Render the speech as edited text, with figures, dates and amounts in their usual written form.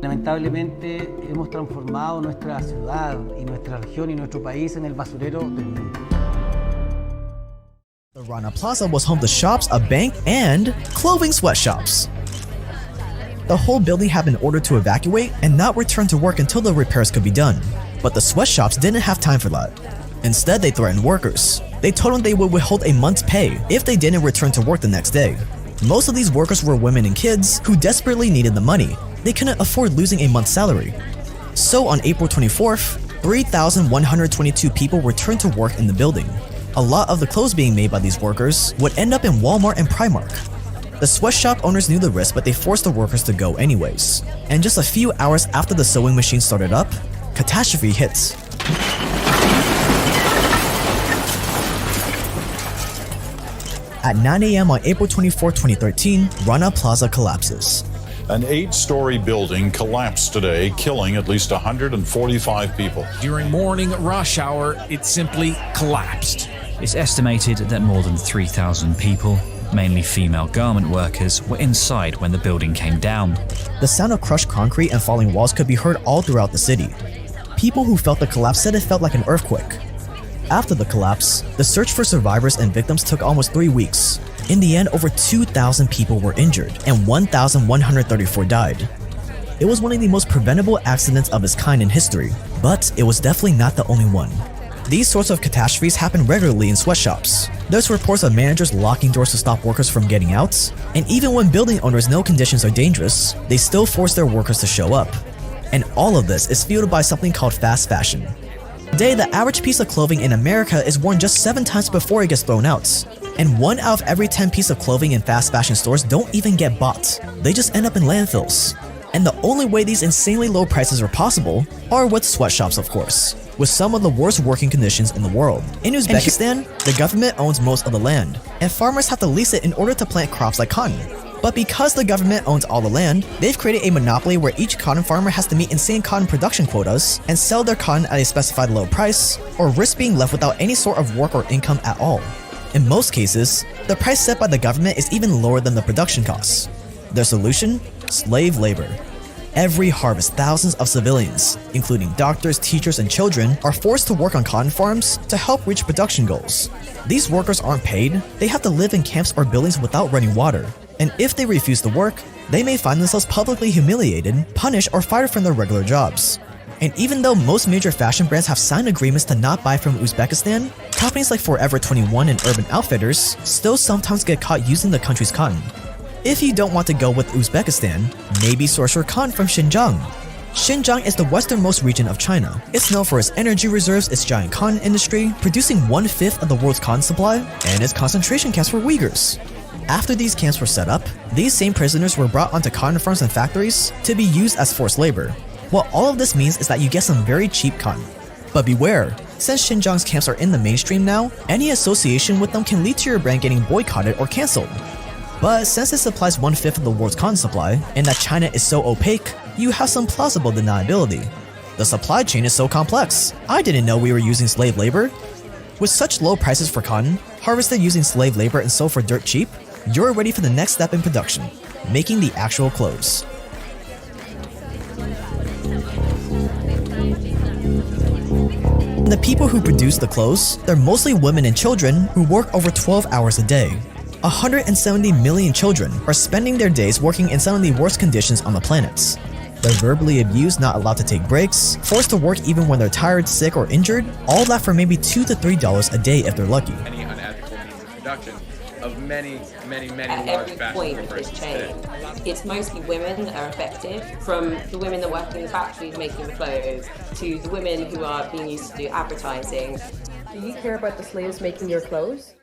Lamentablemente hemos transformado nuestra ciudad y nuestra región y nuestro país en el basurero del mundo. The Rana Plaza was home to shops, a bank, and clothing sweatshops. The whole building had been ordered to evacuate and not return to work until the repairs could be done. But the sweatshops didn't have time for that. Instead, they threatened workers. They told them they would withhold a month's pay if they didn't return to work the next day. Most of these workers were women and kids who desperately needed the money. They couldn't afford losing a month's salary. So on April 24th, 3,122 people returned to work in the building. A lot of the clothes being made by these workers would end up in Walmart and Primark. The sweatshop owners knew the risk, but they forced the workers to go anyways. And just a few hours after the sewing machine started up, catastrophe hits. At 9 a.m. on April 24, 2013, Rana Plaza collapses. An 8-story building collapsed today, killing at least 145 people. During morning rush hour, it simply collapsed. It's estimated that more than 3,000 people, mainly female garment workers, were inside when the building came down. The sound of crushed concrete and falling walls could be heard all throughout the city. People who felt the collapse said it felt like an earthquake. After the collapse, the search for survivors and victims took almost 3 weeks. In the end, over 2,000 people were injured and 1,134 died. It was one of the most preventable accidents of its kind in history, but it was definitely not the only one. These sorts of catastrophes happen regularly in sweatshops. There's reports of managers locking doors to stop workers from getting out, and even when building owners know conditions are dangerous, they still force their workers to show up. And all of this is fueled by something called fast fashion. Today, the average piece of clothing in America is worn just 7 times before it gets thrown out. And 1 out of every 10 pieces of clothing in fast fashion stores don't even get bought. They just end up in landfills. And the only way these insanely low prices are possible are with sweatshops, of course, with some of the worst working conditions in the world. In Uzbekistan, the government owns most of the land, and farmers have to lease it in order to plant crops like cotton. But because the government owns all the land, they've created a monopoly where each cotton farmer has to meet insane cotton production quotas and sell their cotton at a specified low price, or risk being left without any sort of work or income at all. In most cases, the price set by the government is even lower than the production costs. Their solution? Slave labor. Every harvest, thousands of civilians, including doctors, teachers, and children, are forced to work on cotton farms to help reach production goals. These workers aren't paid, they have to live in camps or buildings without running water. And if they refuse to work, they may find themselves publicly humiliated, punished, or fired from their regular jobs. And even though most major fashion brands have signed agreements to not buy from Uzbekistan, companies like Forever 21 and Urban Outfitters still sometimes get caught using the country's cotton. If you don't want to go with Uzbekistan, maybe source your cotton from Xinjiang. Xinjiang is the westernmost region of China. It's known for its energy reserves, its giant cotton industry, producing 1/5 of the world's cotton supply, and its concentration camps for Uyghurs. After these camps were set up, these same prisoners were brought onto cotton farms and factories to be used as forced labor. What all of this means is that you get some very cheap cotton. But beware, since Xinjiang's camps are in the mainstream now, any association with them can lead to your brand getting boycotted or cancelled. But since it supplies 1/5 of the world's cotton supply, and that China is so opaque, you have some plausible deniability. The supply chain is so complex. I didn't know we were using slave labor. With such low prices for cotton, harvested using slave labor and sold for dirt cheap, you're ready for the next step in production, making the actual clothes. The people who produce the clothes, they're mostly women and children who work over 12 hours a day. 170 million children are spending their days working in some of the worst conditions on the planet. They're verbally abused, not allowed to take breaks, forced to work even when they're tired, sick, or injured, all that for maybe $2 to $3 a day if they're lucky. Any unethical means of production of many At every point of this chain, it's mostly women that are affected, from the women that work in the factories making the clothes, to the women who are being used to do advertising. Do you care about the slaves making your clothes?